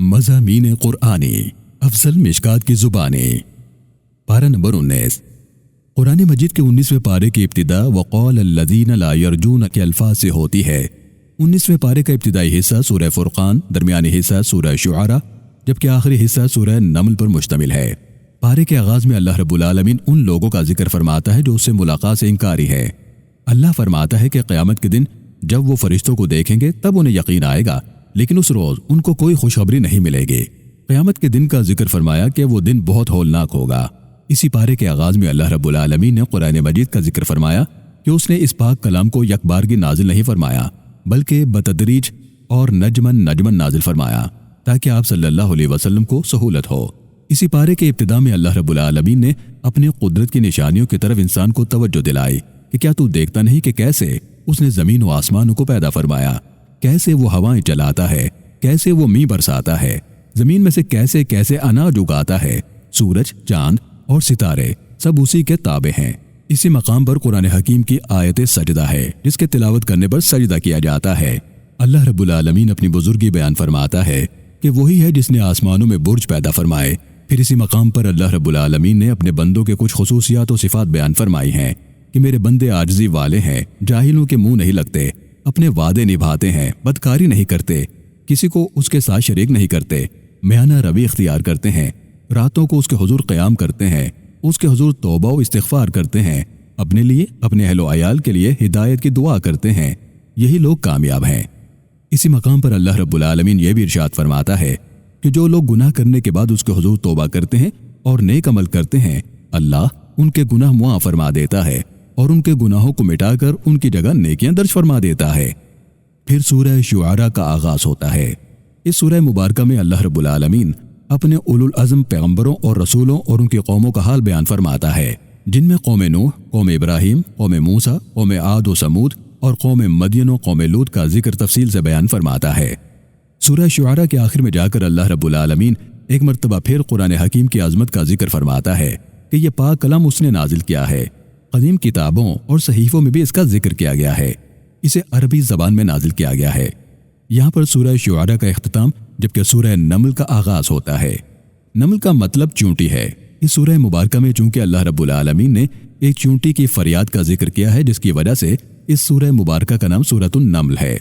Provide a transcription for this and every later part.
مضامین قرآنی افضل مشکات کی زبانیں۔ پارہ نمبر 19۔ قرآن مجید کے 19ویں پارے کی ابتدا وقال الذین لا یرجون کے الفاظ سے ہوتی ہے۔ 19ویں پارے کا ابتدائی حصہ سورہ فرقان، درمیانی حصہ سورہ شعراء، جبکہ آخری حصہ سورہ نمل پر مشتمل ہے۔ پارے کے آغاز میں اللہ رب العالمین ان لوگوں کا ذکر فرماتا ہے جو اس سے ملاقات سے انکاری ہے۔ اللہ فرماتا ہے کہ قیامت کے دن جب وہ فرشتوں کو دیکھیں گے تب انہیں یقین آئے گا، لیکن اس روز ان کو کوئی خوشخبری نہیں ملے گی۔ قیامت کے دن کا ذکر فرمایا کہ وہ دن بہت ہولناک ہوگا۔ اسی پارے کے آغاز میں اللہ رب العالمین نے قرآن مجید کا ذکر فرمایا کہ اس نے اس پاک کلام کو یک بارگی نازل نہیں فرمایا بلکہ بتدریج اور نجمن نازل فرمایا تاکہ آپ صلی اللہ علیہ وسلم کو سہولت ہو۔ اسی پارے کے ابتدا میں اللہ رب العالمین نے اپنی قدرت کی نشانیوں کی طرف انسان کو توجہ دلائی کہ کیا تو دیکھتا نہیں کہ کیسے اس نے زمین و آسمانوں کو پیدا فرمایا، کیسے وہ ہوائیں چلاتا ہے، کیسے وہ میਂہ برساتا ہے، زمین میں سے کیسے کیسے اناج اگاتا ہے، سورج، چاند اور ستارے سب اسی کے تابع ہیں۔ اسی مقام پر قرآن حکیم کی آیت سجدہ ہے جس کے تلاوت کرنے پر سجدہ کیا جاتا ہے۔ اللہ رب العالمین اپنی بزرگی بیان فرماتا ہے کہ وہی ہے جس نے آسمانوں میں برج پیدا فرمائے۔ پھر اسی مقام پر اللہ رب العالمین نے اپنے بندوں کے کچھ خصوصیات و صفات بیان فرمائی ہیں کہ میرے بندے عاجزی والے ہیں، جاہلوں کے منہ نہیں لگتے، اپنے وعدے نبھاتے ہیں، بدکاری نہیں کرتے، کسی کو اس کے ساتھ شریک نہیں کرتے، میانہ روی اختیار کرتے ہیں، راتوں کو اس کے حضور قیام کرتے ہیں، اس کے حضور توبہ و استغفار کرتے ہیں، اپنے لیے، اپنے اہل و عیال کے لیے ہدایت کی دعا کرتے ہیں، یہی لوگ کامیاب ہیں۔ اسی مقام پر اللہ رب العالمین یہ بھی ارشاد فرماتا ہے کہ جو لوگ گناہ کرنے کے بعد اس کے حضور توبہ کرتے ہیں اور نیک عمل کرتے ہیں، اللہ ان کے گناہ معاف فرما دیتا ہے اور ان کے گناہوں کو مٹا کر ان کی جگہ نیکیاں درج فرما دیتا ہے۔ پھر سورہ شعراء کا آغاز ہوتا ہے۔ اس سورہ مبارکہ میں اللہ رب العالمین اپنے اولو العزم پیغمبروں اور رسولوں اور ان کی قوموں کا حال بیان فرماتا ہے، جن میں قوم نوح، قوم ابراہیم، قوم موسیٰ، قوم عاد و سمود اور قوم مدین و قوم لوط کا ذکر تفصیل سے بیان فرماتا ہے۔ سورہ شعراء کے آخر میں جا کر اللہ رب العالمین ایک مرتبہ پھر قرآن حکیم کی عظمت کا ذکر فرماتا ہے کہ یہ پاک کلام اس نے نازل کیا ہے۔ قدیم کتابوں اور صحیفوں میں بھی اس کا ذکر کیا گیا ہے، اسے عربی زبان میں نازل کیا گیا ہے۔ یہاں پر سورہ شعراء کا اختتام جبکہ سورہ نمل کا آغاز ہوتا ہے۔ نمل کا مطلب چونٹی ہے۔ اس سورہ مبارکہ میں چونکہ اللہ رب العالمین نے ایک چونٹی کی فریاد کا ذکر کیا ہے جس کی وجہ سے اس سورہ مبارکہ کا نام سورۃ النمل ہے۔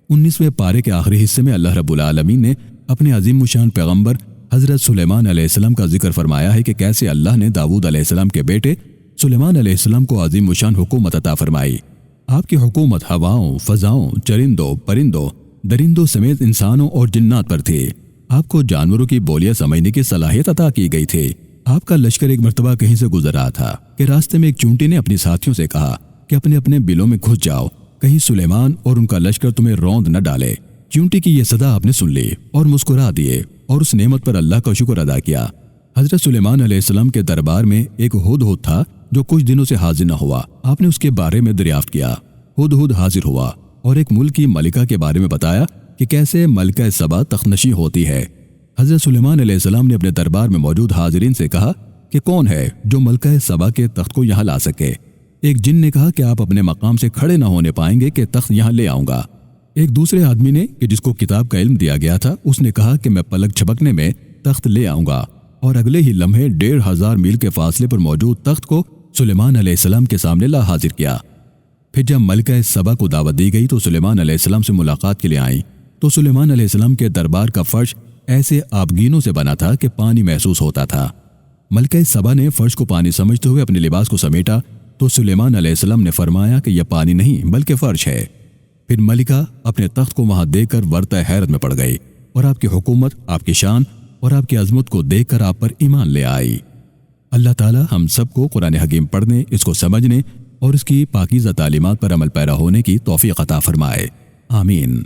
19ویں پارے کے آخری حصے میں اللہ رب العالمین نے اپنے عظیم الشان پیغمبر حضرت سلیمان علیہ السلام کا ذکر فرمایا ہے کہ کیسے اللہ نے داؤد علیہ السلام کے بیٹے سلیمان علیہ السلام کو عظیم الشان حکومت عطا فرمائی۔ آپ کی حکومت ہواؤں، فضاؤں، چرندوں، پرندوں، درندوں سمیت انسانوں اور جنات پر تھی۔ آپ کو جانوروں کی بولیاں سمجھنے کی صلاحیت عطا کی گئی تھی۔ آپ کا لشکر ایک مرتبہ کہیں سے گزر رہا تھا کہ راستے میں ایک چونٹی نے اپنی ساتھیوں سے کہا کہ اپنے اپنے بلوں میں گھس جاؤ، کہیں سلیمان اور ان کا لشکر تمہیں روند نہ ڈالے۔ چونٹی کی یہ صدا آپ نے سن لی اور مسکرا دیے اور اس نعمت پر اللہ کا شکر ادا کیا۔ حضرت سلیمان علیہ السلام کے دربار میں ایک ہدہد تھا جو کچھ دنوں سے حاضر نہ ہوا۔ آپ نے اس کے بارے میں دریافت کیا۔ ہدہد حاضر ہوا اور ایک ملک کی ملکہ کے بارے میں بتایا کہ کیسے ملکہ سبا تخت نشین ہوتی ہے۔ حضرت سلیمان علیہ السلام نے اپنے دربار میں موجود حاضرین سے کہا کہ کون ہے جو ملکہ سبا کے تخت کو یہاں لا سکے۔ ایک جن نے کہا کہ آپ اپنے مقام سے کھڑے نہ ہونے پائیں گے کہ تخت یہاں لے آؤں گا۔ ایک دوسرے آدمی نے کہ جس کو کتاب کا علم دیا گیا تھا، اس نے کہا کہ میں پلک جھپکنے میں تخت لے آؤں گا، اور اگلے ہی لمحے 1500 میل کے فاصلے پر موجود تخت کو سلیمان علیہ السلام کے سامنے لا حاضر کیا۔ پھر جب ملکہ سبا کو دعوت دی گئی تو سلیمان علیہ السلام سے ملاقات کے لیے آئیں تو سلیمان علیہ السلام کے دربار کا فرش ایسے آبگینوں سے بنا تھا کہ پانی محسوس ہوتا تھا۔ ملکہ سبا نے فرش کو پانی سمجھتے ہوئے اپنے لباس کو سمیٹا تو سلیمان علیہ السلام نے فرمایا کہ یہ پانی نہیں بلکہ فرش ہے۔ پھر ملکہ اپنے تخت کو وہاں دیکھ کر ورطہ حیرت میں پڑ گئی اور آپ کی حکومت، آپ کی شان اور آپ کی عظمت کو دیکھ کر آپ پر ایمان لے آئی۔ اللہ تعالی ہم سب کو قرآن حکیم پڑھنے، اس کو سمجھنے اور اس کی پاکیزہ تعلیمات پر عمل پیرا ہونے کی توفیق عطا فرمائے۔ آمین۔